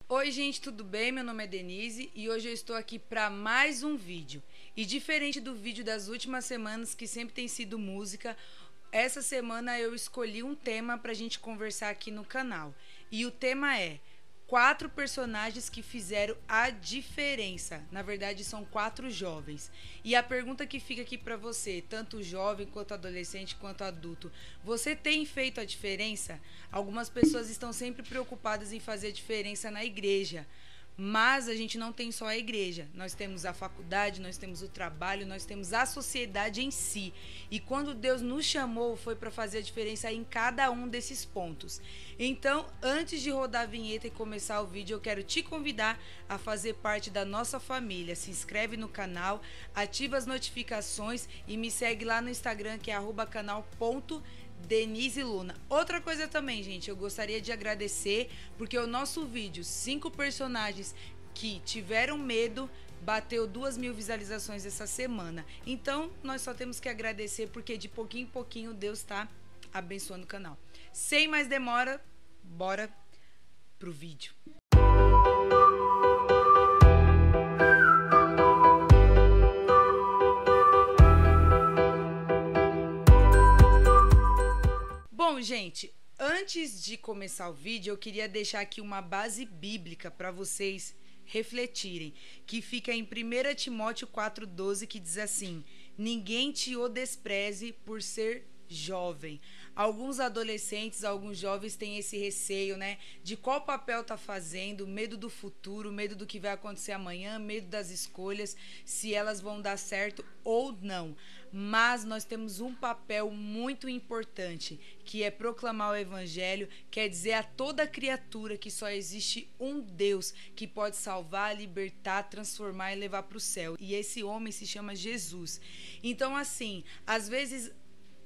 Oi gente, tudo bem? Meu nome é Denise e hoje eu estou aqui para mais um vídeo. E diferente do vídeo das últimas semanas, que sempre tem sido música, essa semana eu escolhi um tema para a gente conversar aqui no canal. E o tema é 4 personagens que fizeram a diferença. Na verdade, são 4 jovens. E a pergunta que fica aqui para você, tanto jovem quanto adolescente quanto adulto, você tem feito a diferença? Algumas pessoas estão sempre preocupadas em fazer a diferença na igreja. Mas a gente não tem só a igreja, nós temos a faculdade, nós temos o trabalho, nós temos a sociedade em si. E quando Deus nos chamou, foi para fazer a diferença em cada um desses pontos. Então, antes de rodar a vinheta e começar o vídeo, eu quero te convidar a fazer parte da nossa família. Se inscreve no canal, ativa as notificações e me segue lá no Instagram, que é @canal.Denise Luna. Outra coisa também, gente, eu gostaria de agradecer porque o nosso vídeo 5 personagens que tiveram medo bateu 2.000 visualizações essa semana. Então nós só temos que agradecer porque de pouquinho em pouquinho Deus está abençoando o canal. Sem mais demora, bora pro vídeo. Bom, gente, antes de começar o vídeo, eu queria deixar aqui uma base bíblica para vocês refletirem, que fica em 1 Timóteo 4,12, que diz assim: ninguém te o despreze por ser jovem. Alguns adolescentes, alguns jovens têm esse receio, né? De qual papel tá fazendo, medo do futuro, medo do que vai acontecer amanhã, medo das escolhas, se elas vão dar certo ou não. Mas nós temos um papel muito importante, que é proclamar o evangelho, quer dizer a toda criatura que só existe um Deus que pode salvar, libertar, transformar e levar para o céu. E esse homem se chama Jesus. Então, assim, às vezes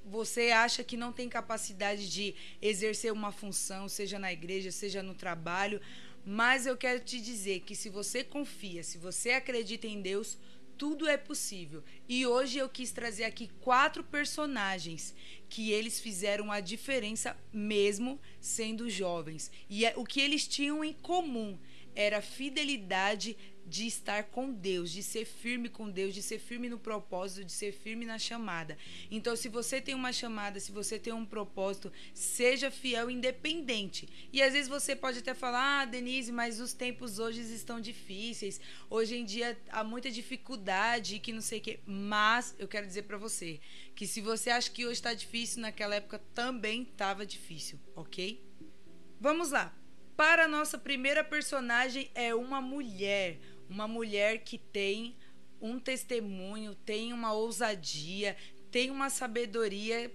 você acha que não tem capacidade de exercer uma função, seja na igreja, seja no trabalho, mas eu quero te dizer que se você confia, se você acredita em Deus, tudo é possível. E hoje eu quis trazer aqui 4 personagens que eles fizeram a diferença mesmo sendo jovens. E o que eles tinham em comum era a fidelidade de estar com Deus, de ser firme com Deus, de ser firme no propósito, de ser firme na chamada. Então, se você tem uma chamada, se você tem um propósito, seja fiel, independente. E às vezes você pode até falar: ah, Denise, mas os tempos hoje estão difíceis, hoje em dia há muita dificuldade, que não sei o quê. Mas eu quero dizer para você que se você acha que hoje está difícil, naquela época também estava difícil, ok? Vamos lá. Para a nossa primeira personagem é uma mulher que tem um testemunho, tem uma ousadia, tem uma sabedoria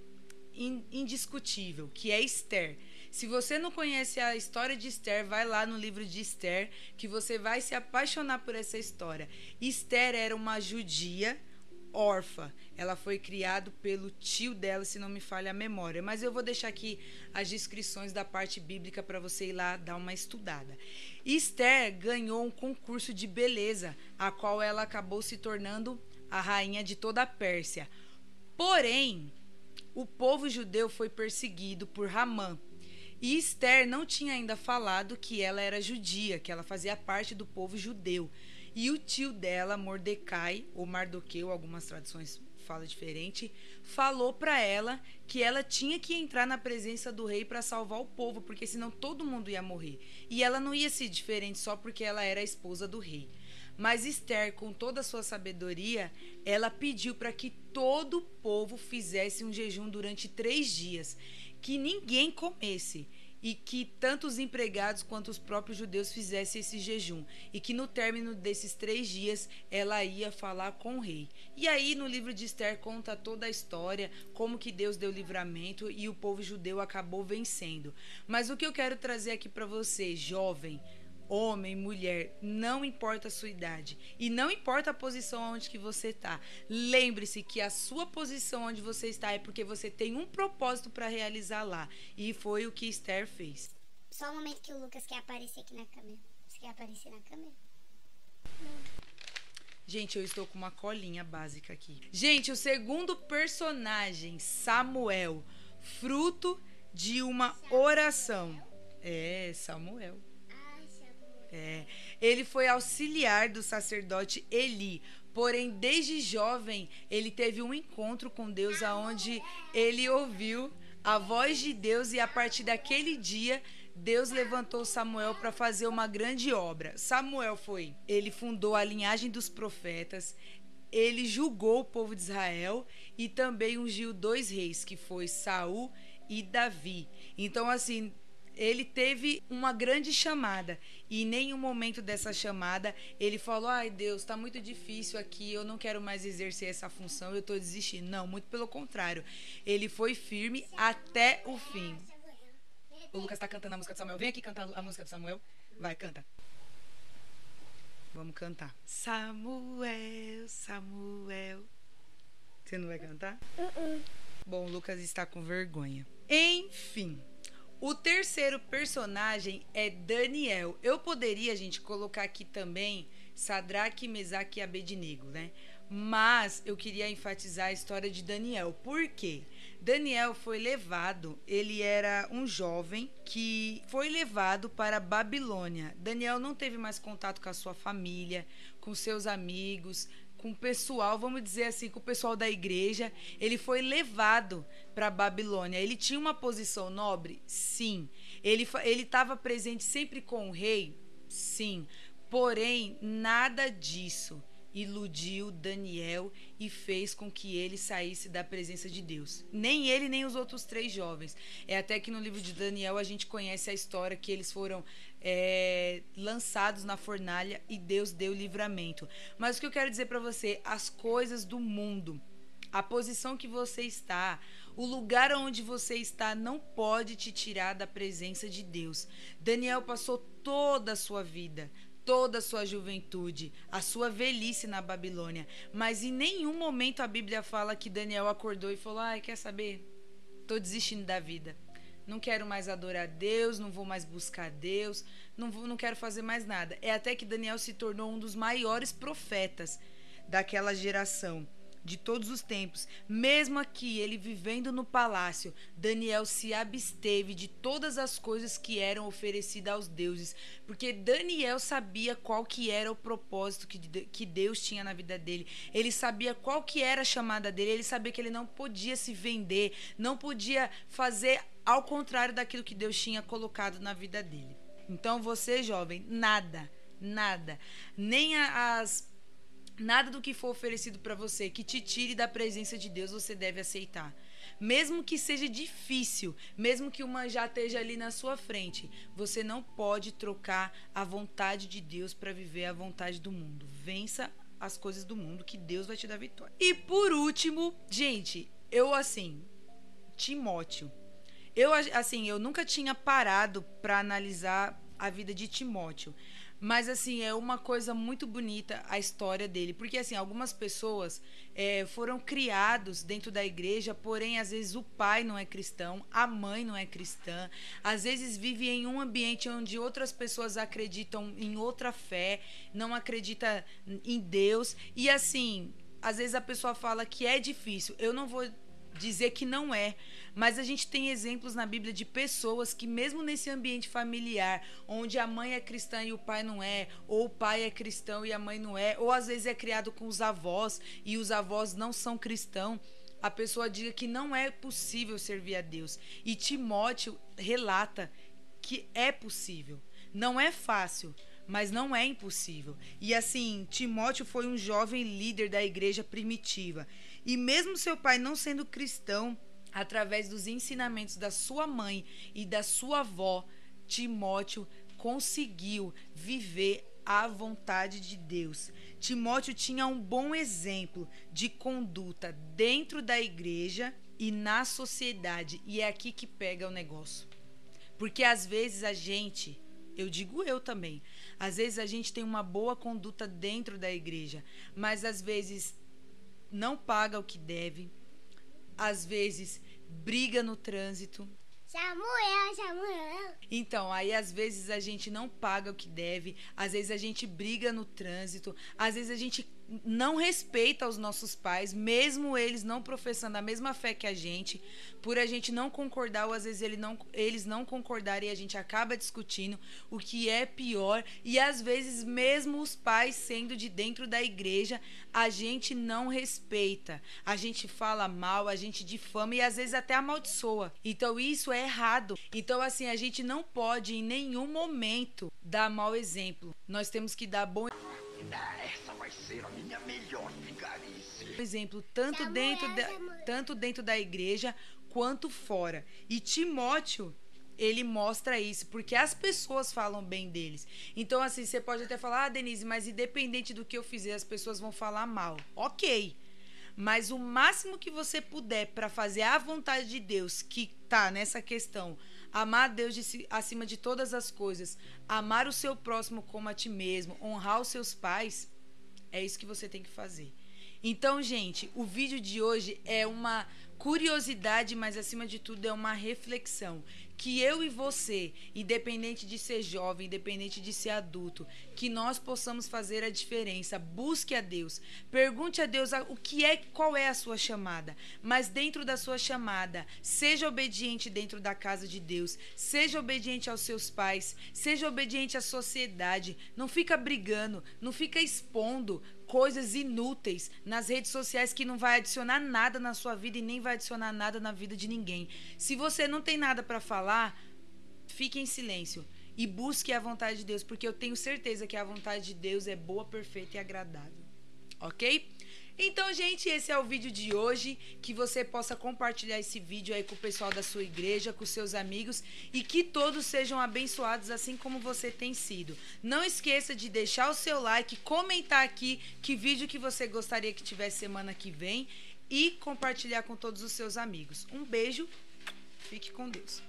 indiscutível, que é Esther. Se você não conhece a história de Esther, vai lá no livro de Esther, que você vai se apaixonar por essa história. Esther era uma judia órfã. Ela foi criada pelo tio dela, se não me falha a memória. Mas eu vou deixar aqui as descrições da parte bíblica para você ir lá dar uma estudada. Esther ganhou um concurso de beleza, a qual ela acabou se tornando a rainha de toda a Pérsia. Porém, o povo judeu foi perseguido por Ramã. E Esther não tinha ainda falado que ela era judia, que ela fazia parte do povo judeu. E o tio dela, Mordecai, ou Mardoqueu, algumas traduções falam diferente, falou para ela que ela tinha que entrar na presença do rei para salvar o povo, porque senão todo mundo ia morrer. E ela não ia ser diferente só porque ela era a esposa do rei. Mas Esther, com toda a sua sabedoria, ela pediu para que todo o povo fizesse um jejum durante 3 dias, que ninguém comesse, e que tanto os empregados quanto os próprios judeus fizessem esse jejum, e que no término desses 3 dias ela ia falar com o rei. E aí no livro de Esther conta toda a história, como que Deus deu livramento e o povo judeu acabou vencendo. Mas o que eu quero trazer aqui para você, jovem, homem, mulher, não importa a sua idade e não importa a posição onde que você está. Lembre-se que a sua posição onde você está é porque você tem um propósito para realizar lá. E foi o que Esther fez. Só o momento que o Lucas quer aparecer aqui na câmera. Você quer aparecer na câmera? Gente, eu estou com uma colinha básica aqui. Gente, o segundo personagem, Samuel, fruto de uma oração. É, Samuel. Ele foi auxiliar do sacerdote Eli. Porém, desde jovem, ele teve um encontro com Deus aonde ele ouviu a voz de Deus e a partir daquele dia Deus levantou Samuel para fazer uma grande obra. Samuel ele fundou a linhagem dos profetas, ele julgou o povo de Israel e também ungiu 2 reis, que foi Saul e Davi. Então, assim, ele teve uma grande chamada e em nenhum momento dessa chamada ele falou: ai Deus, tá muito difícil aqui, eu não quero mais exercer essa função, eu tô desistindo. Não, muito pelo contrário, ele foi firme até o fim. O Lucas tá cantando a música de Samuel. Vem aqui cantar a música de Samuel. Vai, canta. Vamos cantar. Samuel, Samuel. Você não vai cantar? Bom, o Lucas está com vergonha. Enfim, o terceiro personagem é Daniel. Eu poderia, gente, colocar aqui também Sadraque, Mesaque e Abednego, né? Mas eu queria enfatizar a história de Daniel. Por quê? Daniel foi levado, ele era um jovem que foi levado para a Babilônia. Daniel não teve mais contato com a sua família, com seus amigos, com o pessoal, vamos dizer assim, com o pessoal da igreja. Ele foi levado para a Babilônia. Ele tinha uma posição nobre? Sim. Ele estava presente sempre com o rei? Sim. Porém, nada disso iludiu Daniel e fez com que ele saísse da presença de Deus. Nem ele, nem os outros 3 jovens. É até que no livro de Daniel a gente conhece a história que eles foram lançados na fornalha e Deus deu livramento. Mas o que eu quero dizer para você, as coisas do mundo, a posição que você está, o lugar onde você está não pode te tirar da presença de Deus. Daniel passou toda a sua vida, toda a sua juventude, a sua velhice na Babilônia. Mas em nenhum momento a Bíblia fala que Daniel acordou e falou: ai, quer saber? Tô desistindo da vida. Não quero mais adorar Deus, não vou mais buscar Deus, não quero fazer mais nada. É até que Daniel se tornou um dos maiores profetas daquela geração, de todos os tempos. Mesmo aqui, ele vivendo no palácio, Daniel se absteve de todas as coisas que eram oferecidas aos deuses, porque Daniel sabia qual que era o propósito que Deus tinha na vida dele. Ele sabia qual que era a chamada dele, ele sabia que ele não podia se vender, não podia fazer ao contrário daquilo que Deus tinha colocado na vida dele. Então você, jovem, nada, nem nada do que for oferecido para você que te tire da presença de Deus, você deve aceitar. Mesmo que seja difícil, mesmo que uma já esteja ali na sua frente, você não pode trocar a vontade de Deus para viver a vontade do mundo. Vença as coisas do mundo que Deus vai te dar vitória. E por último, gente, Timóteo. Eu nunca tinha parado para analisar a vida de Timóteo. Mas, assim, é uma coisa muito bonita a história dele. Porque, assim, algumas pessoas foram criados dentro da igreja, porém, às vezes, o pai não é cristão, a mãe não é cristã. Às vezes, vive em um ambiente onde outras pessoas acreditam em outra fé, não acreditam em Deus. E, assim, às vezes a pessoa fala que é difícil. Eu não vou dizer que não é, mas a gente tem exemplos na Bíblia de pessoas que mesmo nesse ambiente familiar, onde a mãe é cristã e o pai não é, ou o pai é cristão e a mãe não é, ou às vezes é criado com os avós e os avós não são cristãos, a pessoa diga que não é possível servir a Deus. E Timóteo relata que é possível. Não é fácil, mas não é impossível. E assim, Timóteo foi um jovem líder da igreja primitiva. E mesmo seu pai não sendo cristão, através dos ensinamentos da sua mãe e da sua avó, Timóteo conseguiu viver a vontade de Deus. Timóteo tinha um bom exemplo de conduta dentro da igreja e na sociedade. E é aqui que pega o negócio. Porque às vezes eu digo eu também, às vezes a gente tem uma boa conduta dentro da igreja, mas às vezes não paga o que deve, às vezes briga no trânsito. Samuel. Então, aí às vezes a gente não paga o que deve, às vezes a gente briga no trânsito, às vezes a gente não respeita os nossos pais, mesmo eles não professando a mesma fé que a gente, por a gente não concordar, ou às vezes eles não concordarem e a gente acaba discutindo, o que é pior. E às vezes, mesmo os pais sendo de dentro da igreja, a gente não respeita, a gente fala mal, a gente difama e às vezes até amaldiçoa. Então isso é errado. Então assim, a gente não pode em nenhum momento dar mau exemplo. Nós temos que dar bom Essa vai ser a minha melhor vigarice. exemplo, tanto dentro da igreja quanto fora. E Timóteo, ele mostra isso, porque as pessoas falam bem deles. Então, assim, você pode até falar, Denise, mas independente do que eu fizer, as pessoas vão falar mal. Ok. Mas o máximo que você puder para fazer a vontade de Deus, que tá nessa questão, amar a Deus acima de todas as coisas, amar o seu próximo como a ti mesmo, honrar os seus pais, é isso que você tem que fazer. Então, gente, o vídeo de hoje é uma curiosidade, mas acima de tudo é uma reflexão. Que eu e você, independente de ser jovem, independente de ser adulto, que nós possamos fazer a diferença. Busque a Deus. Pergunte a Deus qual é a sua chamada. Mas dentro da sua chamada, seja obediente dentro da casa de Deus. Seja obediente aos seus pais. Seja obediente à sociedade. Não fica brigando, não fica expondo coisas inúteis nas redes sociais que não vai adicionar nada na sua vida e nem vai adicionar nada na vida de ninguém. Se você não tem nada para falar, fique em silêncio e busque a vontade de Deus, porque eu tenho certeza que a vontade de Deus é boa, perfeita e agradável. Ok? Então, gente, esse é o vídeo de hoje. Que você possa compartilhar esse vídeo aí com o pessoal da sua igreja, com seus amigos, e que todos sejam abençoados assim como você tem sido. Não esqueça de deixar o seu like, comentar aqui que vídeo que você gostaria que tivesse semana que vem e compartilhar com todos os seus amigos. Um beijo, fique com Deus.